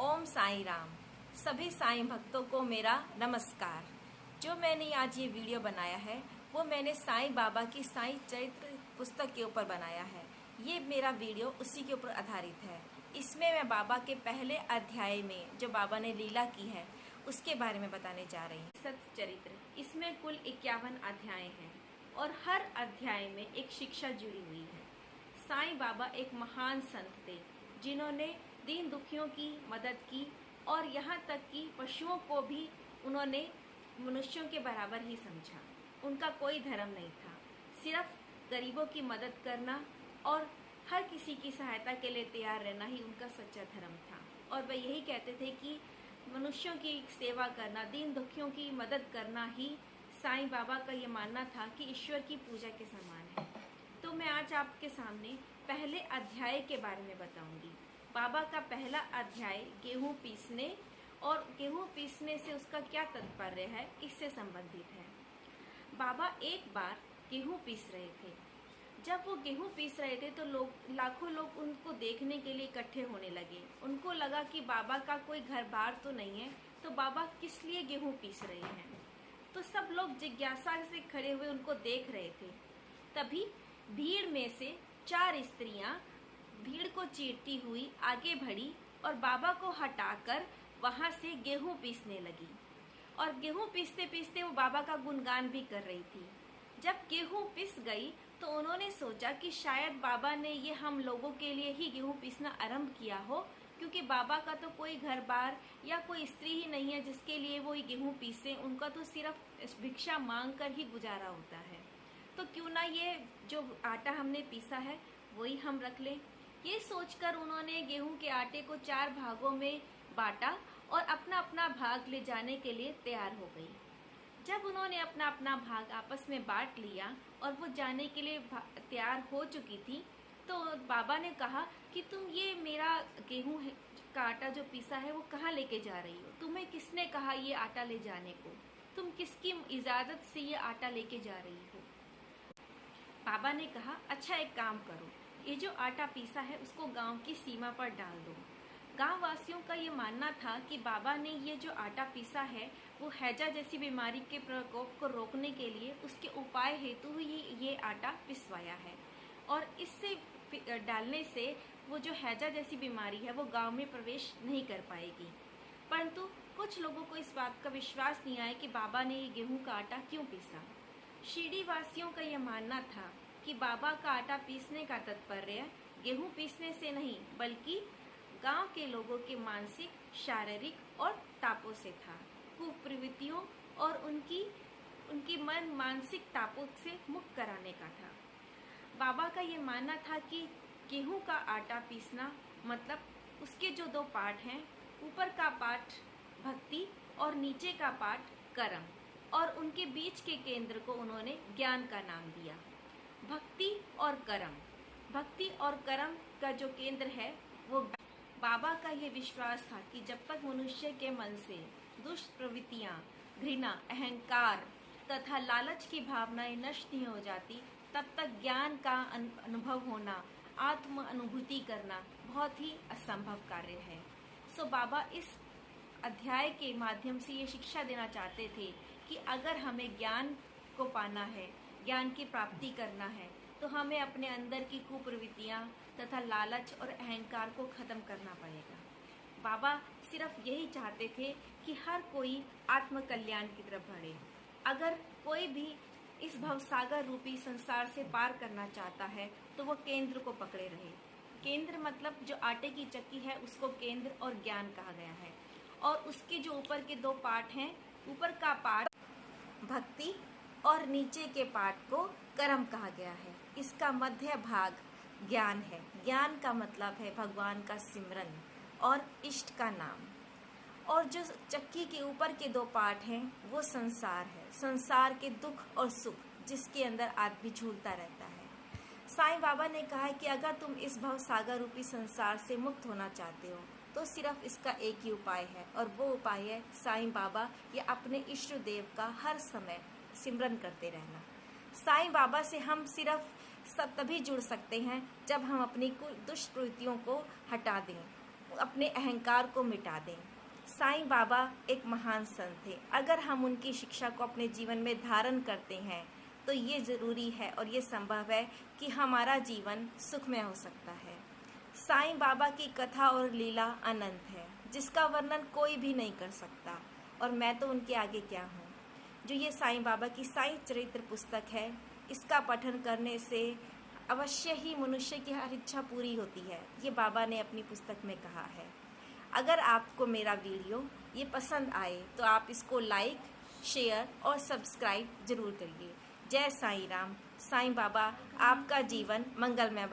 ओम साईं राम। सभी साईं भक्तों को मेरा नमस्कार। जो मैंने आज ये वीडियो बनाया है वो मैंने साईं बाबा की साईं चरित्र पुस्तक के ऊपर बनाया है। ये मेरा वीडियो उसी के ऊपर आधारित है। इसमें मैं बाबा के पहले अध्याय में जो बाबा ने लीला की है उसके बारे में बताने जा रही हूँ। सत्य चरित्र, इसमें कुल 51 अध्याय हैं और हर अध्याय में एक शिक्षा जुड़ी हुई है। साईं बाबा एक महान संत थे जिन्होंने दीन दुखियों की मदद की और यहाँ तक कि पशुओं को भी उन्होंने मनुष्यों के बराबर ही समझा। उनका कोई धर्म नहीं था, सिर्फ गरीबों की मदद करना और हर किसी की सहायता के लिए तैयार रहना ही उनका सच्चा धर्म था। और वह यही कहते थे कि मनुष्यों की सेवा करना, दीन दुखियों की मदद करना ही साईं बाबा का ये मानना था कि ईश्वर की पूजा के समान है। तो मैं आज आपके सामने पहले अध्याय के बारे में बताऊंगी। बाबा का पहला अध्याय गेहूं पीसने और गेहूं पीसने से उसका क्या तात्पर्य है, इससे संबंधित है। बाबा एक बार गेहूं पीस रहे थे। जब वो गेहूं पीस रहे थे तो लाखों लोग उनको देखने के लिए इकट्ठे होने लगे। उनको लगा कि बाबा का कोई घर बार तो नहीं है, तो बाबा किस लिए गेहूं पीस रहे हैं। तो सब लोग जिज्ञासा से खड़े हुए उनको देख रहे थे। तभी भीड़ में से 4 स्त्रियां भीड़ को चीरती हुई आगे बढ़ी और बाबा को हटाकर वहां से गेहूं पीसने लगी। और गेहूं पीसते पीसते वो बाबा का गुणगान भी कर रही थी। जब गेहूं पिस गई तो उन्होंने सोचा कि शायद बाबा ने ये हम लोगों के लिए ही गेहूं पीसना आरंभ किया हो, क्योंकि बाबा का तो कोई घर बार या कोई स्त्री ही नहीं है जिसके लिए वो गेहूं पीसे। उनका तो सिर्फ भिक्षा मांग कर ही गुजारा होता है। तो क्यों ना ये जो आटा हमने पीसा है वही हम रख लें। ये सोचकर उन्होंने गेहूं के आटे को 4 भागों में बांटा और अपना अपना भाग ले जाने के लिए तैयार हो गई। जब उन्होंने अपना अपना भाग आपस में बांट लिया और वो जाने के लिए तैयार हो चुकी थी, तो बाबा ने कहा कि तुम ये मेरा गेहूं का आटा जो पीसा है वो कहाँ लेके जा रही हो? तुम्हें किसने कहा ये आटा ले जाने को? तुम किसकी इजाजत से ये आटा लेके जा रही हो? बाबा ने कहा, अच्छा एक काम करो, ये जो आटा पीसा है उसको गांव की सीमा पर डाल दो। गांव वासियों का ये मानना था कि बाबा ने ये जो आटा पीसा है वो हैजा जैसी बीमारी के प्रकोप को रोकने के लिए उसके उपाय हेतु ही ये आटा पिसवाया है। और इससे डालने से वो जो हैजा जैसी बीमारी है वो गांव में प्रवेश नहीं कर पाएगी। परंतु कुछ लोगों को इस बात का विश्वास नहीं आया कि बाबा ने ये गेहूं का आटा क्यों पीसा। शिरडी वासियों का यह मानना था कि बाबा का आटा पीसने का तात्पर्य गेहूं पीसने से नहीं बल्कि गांव के लोगों के मानसिक, शारीरिक और तापों से था, कुप्रवृत्तियों और उनकी मानसिक तापों से मुक्त कराने का था। बाबा का ये मानना था कि गेहूं का आटा पीसना मतलब उसके जो 2 पार्ट हैं, ऊपर का पार्ट भक्ति और नीचे का पार्ट कर्म, और उनके बीच के केंद्र को उन्होंने ज्ञान का नाम दिया। भक्ति और कर्म, भक्ति और कर्म का जो केंद्र है वो बाबा का ये विश्वास था कि जब तक मनुष्य के मन से दुष्ट प्रवृत्तियां, घृणा, अहंकार तथा लालच की भावनाएं नष्ट नहीं हो जाती, तब तक ज्ञान का अनुभव होना, आत्म अनुभूति करना बहुत ही असंभव कार्य है। सो बाबा इस अध्याय के माध्यम से ये शिक्षा देना चाहते थे कि अगर हमें ज्ञान को पाना है, ज्ञान की प्राप्ति करना है, तो हमें अपने अंदर की कुप्रवृत्तियां तथा लालच और अहंकार को खत्म करना पड़ेगा। बाबा सिर्फ यही चाहते थे कि हर कोई आत्म कल्याण की तरफ बढ़े। अगर कोई भी इस भवसागर रूपी संसार से पार करना चाहता है तो वो केंद्र को पकड़े रहे। केंद्र मतलब जो आटे की चक्की है उसको केंद्र और ज्ञान कहा गया है। और उसके जो ऊपर के 2 पार्ट हैं, ऊपर का पार्ट भक्ति और नीचे के पार्ट को कर्म कहा गया है। इसका मध्य भाग ज्ञान है। ज्ञान का मतलब है भगवान का सिमरन और इष्ट का नाम। और जो चक्की के ऊपर के 2 पार्ट हैं वो संसार है, संसार के दुख और सुख जिसके अंदर आदमी झूलता रहता है। साईं बाबा ने कहा है कि अगर तुम इस भवसागर रूपी संसार से मुक्त होना चाहते हो तो सिर्फ इसका एक ही उपाय है, और वो उपाय है साईं बाबा या अपने इष्ट देव का हर समय सिमरन करते रहना। साईं बाबा से हम सिर्फ तभी जुड़ सकते हैं जब हम अपनी दुष्ट प्रवृत्तियों को हटा दें, अपने अहंकार को मिटा दें। साईं बाबा एक महान संत थे। अगर हम उनकी शिक्षा को अपने जीवन में धारण करते हैं तो ये ज़रूरी है और ये संभव है कि हमारा जीवन सुखमय हो सकता है। साईं बाबा की कथा और लीला अनंत है, जिसका वर्णन कोई भी नहीं कर सकता, और मैं तो उनके आगे क्या हूँ। जो ये साईं बाबा की साईं चरित्र पुस्तक है, इसका पठन करने से अवश्य ही मनुष्य की हर इच्छा पूरी होती है, ये बाबा ने अपनी पुस्तक में कहा है। अगर आपको मेरा वीडियो ये पसंद आए तो आप इसको लाइक, शेयर और सब्सक्राइब जरूर करिए। जय साईं राम। साईं बाबा आपका जीवन मंगलमय